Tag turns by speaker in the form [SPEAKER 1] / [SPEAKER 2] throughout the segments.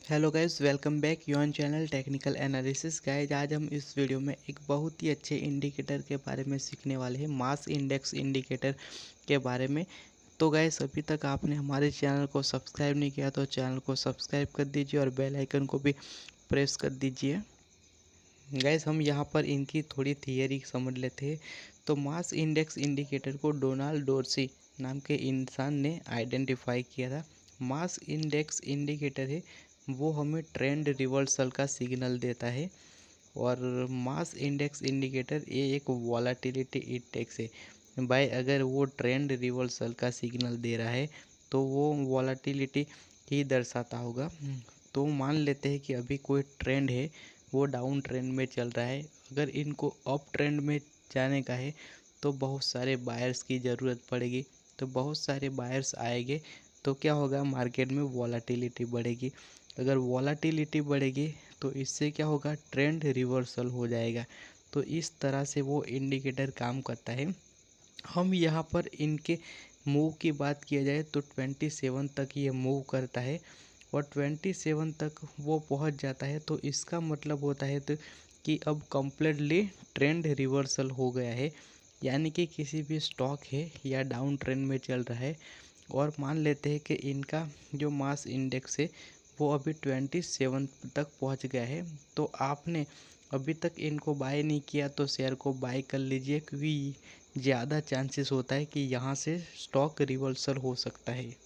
[SPEAKER 1] Hello guys, welcome back योन channel technical analysis. Guys, आज हम इस वीडियो में एक बहुत ही अच्छे इंडिकेटर के बारे में सीखने वाले हैं, मास इंडेक्स इंडिकेटर के बारे में। तो गाइस, अभी तक आपने हमारे चैनल को सब्सक्राइब नहीं किया तो चैनल को सब्सक्राइब कर दीजिए और बेल आइकन को भी प्रेस कर दीजिए। गाइस, हम यहाँ पर इनकी थोड़ी थियरी समझ लेते हैं। तो मास इंडेक्स इंडिकेटर को डोनाल्ड डोर्सी नाम के इंसान ने आइडेंटिफाई किया था। मास इंडेक्स इंडिकेटर है वो हमें ट्रेंड रिवर्सल का सिग्नल देता है। और मास इंडेक्स इंडिकेटर ये एक वॉलेटिलिटी इंडेक्स है भाई। अगर वो ट्रेंड रिवर्सल का सिग्नल दे रहा है तो वो वॉलेटिलिटी ही दर्शाता होगा। तो मान लेते हैं कि अभी कोई ट्रेंड है, वो डाउन ट्रेंड में चल रहा है। अगर इनको अप ट्रेंड में जाने का है तो बहुत सारे बायर्स की ज़रूरत पड़ेगी। तो बहुत सारे बायर्स आएंगे तो क्या होगा, मार्केट में वॉलेटिलिटी बढ़ेगी। अगर वॉलेटिलिटी बढ़ेगी तो इससे क्या होगा, ट्रेंड रिवर्सल हो जाएगा। तो इस तरह से वो इंडिकेटर काम करता है। हम यहाँ पर इनके मूव की बात किया जाए तो 27 तक ये मूव करता है और 27 तक वो पहुँच जाता है। तो इसका मतलब होता है तो कि अब कम्प्लीटली ट्रेंड रिवर्सल हो गया है, यानी कि किसी भी स्टॉक है या डाउन ट्रेंड में चल रहा है। और मान लेते हैं कि इनका जो मास इंडेक्स है वो अभी 27 तक पहुंच गया है। तो आपने अभी तक इनको बाय नहीं किया तो शेयर को बाय कर लीजिए, क्योंकि ज़्यादा चांसेस होता है कि यहाँ से स्टॉक रिवर्सल हो सकता है।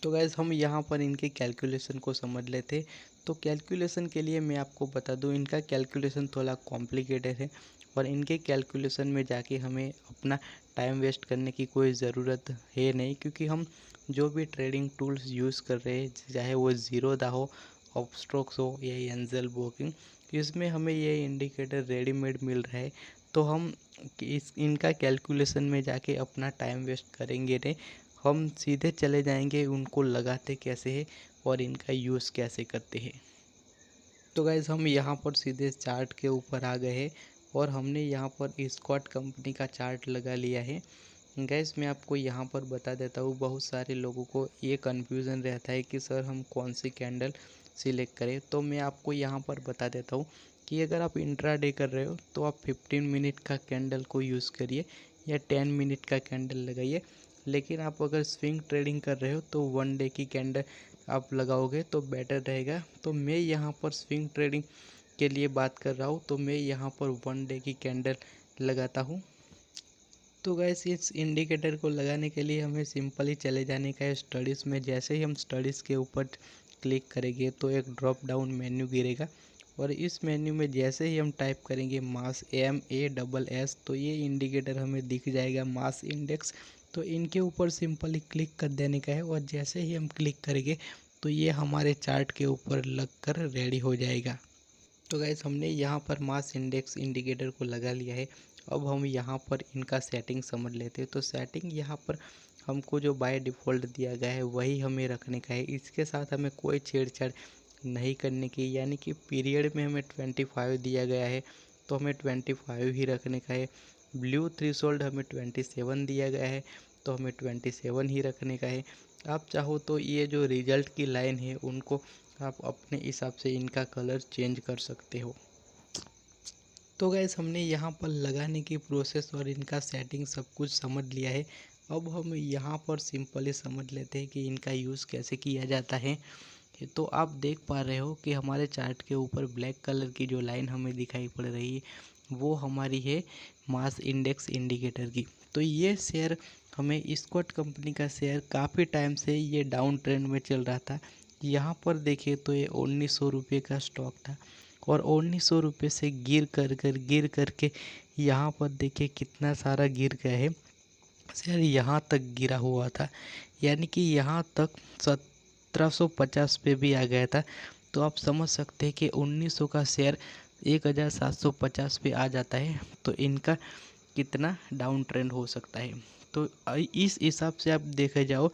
[SPEAKER 1] तो गैस, हम यहाँ पर इनके कैलकुलेशन को समझ लेते। तो कैलकुलेशन के लिए मैं आपको बता दूँ, इनका कैलकुलेशन थोड़ा कॉम्प्लिकेटेड है और इनके कैलकुलेशन में जाके हमें अपना टाइम वेस्ट करने की कोई ज़रूरत है नहीं, क्योंकि हम जो भी ट्रेडिंग टूल्स यूज़ कर रहे हैं, चाहे वो ज़ीरोधा हो, अपस्टॉक्स हो या एंजल ब्रोकिंग, इसमें हमें ये इंडिकेटर रेडीमेड मिल रहा है। तो हम इनका कैलकुलेशन में जाके अपना टाइम वेस्ट करेंगे नहीं। हम सीधे चले जाएंगे उनको लगाते कैसे है और इनका यूज़ कैसे करते हैं। तो गाइज़, हम यहाँ पर सीधे चार्ट के ऊपर आ गए हैं और हमने यहाँ पर स्कॉट कंपनी का चार्ट लगा लिया है। गैस, मैं आपको यहाँ पर बता देता हूँ, बहुत सारे लोगों को ये कन्फ्यूज़न रहता है कि सर हम कौन सी कैंडल सिलेक्ट करें। तो मैं आपको यहाँ पर बता देता हूँ कि अगर आप इंट्राडे कर रहे हो तो आप 15 मिनट का कैंडल को यूज़ करिए या 10 मिनट का कैंडल लगाइए। लेकिन आप अगर स्विंग ट्रेडिंग कर रहे हो तो 1 डे की कैंडल आप लगाओगे तो बेटर रहेगा। तो मैं यहाँ पर स्विंग ट्रेडिंग के लिए बात कर रहा हूँ, तो मैं यहाँ पर 1 डे की कैंडल लगाता हूँ। तो गैस, इस इंडिकेटर को लगाने के लिए हमें सिंपली चले जाने का है स्टडीज़ में। जैसे ही हम स्टडीज़ के ऊपर क्लिक करेंगे तो एक ड्रॉप डाउन मेन्यू गिरेगा और इस मेन्यू में जैसे ही हम टाइप करेंगे मास MASS, तो ये इंडिकेटर हमें दिख जाएगा, मास इंडेक्स। तो इनके ऊपर सिंपली क्लिक कर देने का है और जैसे ही हम क्लिक करेंगे तो ये हमारे चार्ट के ऊपर लग कर रेडी हो जाएगा। तो गाइस, हमने यहाँ पर मास इंडेक्स इंडिकेटर को लगा लिया है। अब हम यहाँ पर इनका सेटिंग समझ लेते हैं। तो सेटिंग यहाँ पर हमको जो बाय डिफ़ॉल्ट दिया गया है वही हमें रखने का है। इसके साथ हमें कोई छेड़छाड़ नहीं करने की, यानी कि पीरियड में हमें 25 दिया गया है तो हमें 25 ही रखने का है। ब्लू थ्रेशोल्ड हमें 27 दिया गया है तो हमें 27 ही रखने का है। आप चाहो तो ये जो रिजल्ट की लाइन है उनको आप अपने हिसाब से इनका कलर चेंज कर सकते हो। तो गैस, हमने यहाँ पर लगाने की प्रोसेस और इनका सेटिंग सब कुछ समझ लिया है। अब हम यहाँ पर सिंपली समझ लेते हैं कि इनका यूज़ कैसे किया जाता है। तो आप देख पा रहे हो कि हमारे चार्ट के ऊपर ब्लैक कलर की जो लाइन हमें दिखाई पड़ रही है वो हमारी है मास इंडेक्स इंडिकेटर की। तो ये शेयर हमें स्कॉट कंपनी का शेयर काफ़ी टाइम से ये डाउन ट्रेंड में चल रहा था। यहाँ पर देखिए तो ये 1900 रुपये का स्टॉक था और 1900 रुपये से गिर करके यहाँ पर देखिए कितना सारा गिर गया है। शेयर यहाँ तक गिरा हुआ था, यानी कि यहाँ तक 1750 पे भी आ गया था। तो आप समझ सकते हैं कि 1900 का शेयर 1750 पे आ जाता है तो इनका कितना डाउन ट्रेंड हो सकता है। तो इस हिसाब से आप देखे जाओ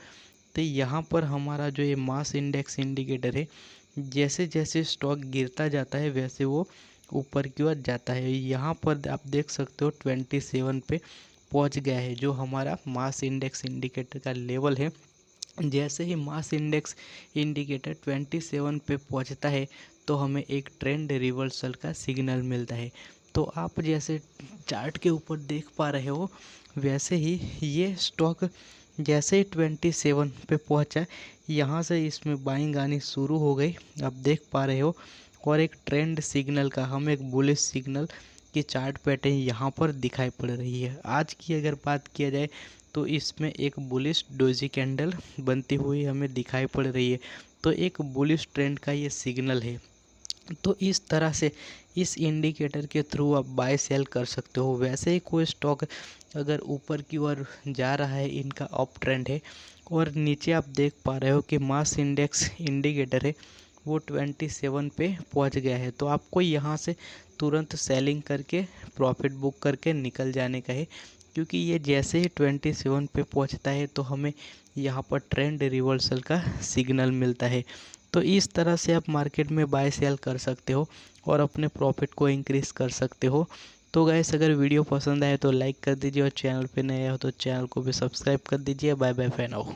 [SPEAKER 1] तो यहाँ पर हमारा जो ये मास इंडेक्स इंडिकेटर है, जैसे जैसे स्टॉक गिरता जाता है वैसे वो ऊपर की ओर जाता है। यहाँ पर आप देख सकते हो 27 पे पहुँच गया है, जो हमारा मास इंडेक्स इंडिकेटर का लेवल है जैसे ही मास इंडेक्स इंडिकेटर 27 पे पहुंचता है तो हमें एक ट्रेंड रिवर्सल का सिग्नल मिलता है। तो आप जैसे चार्ट के ऊपर देख पा रहे हो, वैसे ही ये स्टॉक जैसे ही 27 पे पहुंचा, यहाँ से इसमें बाइंग आनी शुरू हो गई, आप देख पा रहे हो। और एक ट्रेंड सिग्नल का, हम एक बुलिश सिग्नल की चार्ट पैटर्न यहाँ पर दिखाई पड़ रही है। आज की अगर बात किया जाए तो इसमें एक बुलिश डोजी कैंडल बनती हुई हमें दिखाई पड़ रही है। तो एक बुलिश ट्रेंड का ये सिग्नल है। तो इस तरह से इस इंडिकेटर के थ्रू आप बाय सेल कर सकते हो। वैसे ही कोई स्टॉक अगर ऊपर की ओर जा रहा है, इनका अप ट्रेंड है, और नीचे आप देख पा रहे हो कि मास इंडेक्स इंडिकेटर है वो 27 पे पहुंच गया है, तो आपको यहाँ से तुरंत सेलिंग करके प्रॉफिट बुक करके निकल जाने का है। क्योंकि ये जैसे ही 27 पे पहुंचता है तो हमें यहाँ पर ट्रेंड रिवर्सल का सिग्नल मिलता है। तो इस तरह से आप मार्केट में बाय सेल कर सकते हो और अपने प्रॉफिट को इंक्रीज़ कर सकते हो। तो गाइस, अगर वीडियो पसंद आए तो लाइक कर दीजिए, और चैनल पे नए हो तो चैनल को भी सब्सक्राइब कर दीजिए। Bye bye for now.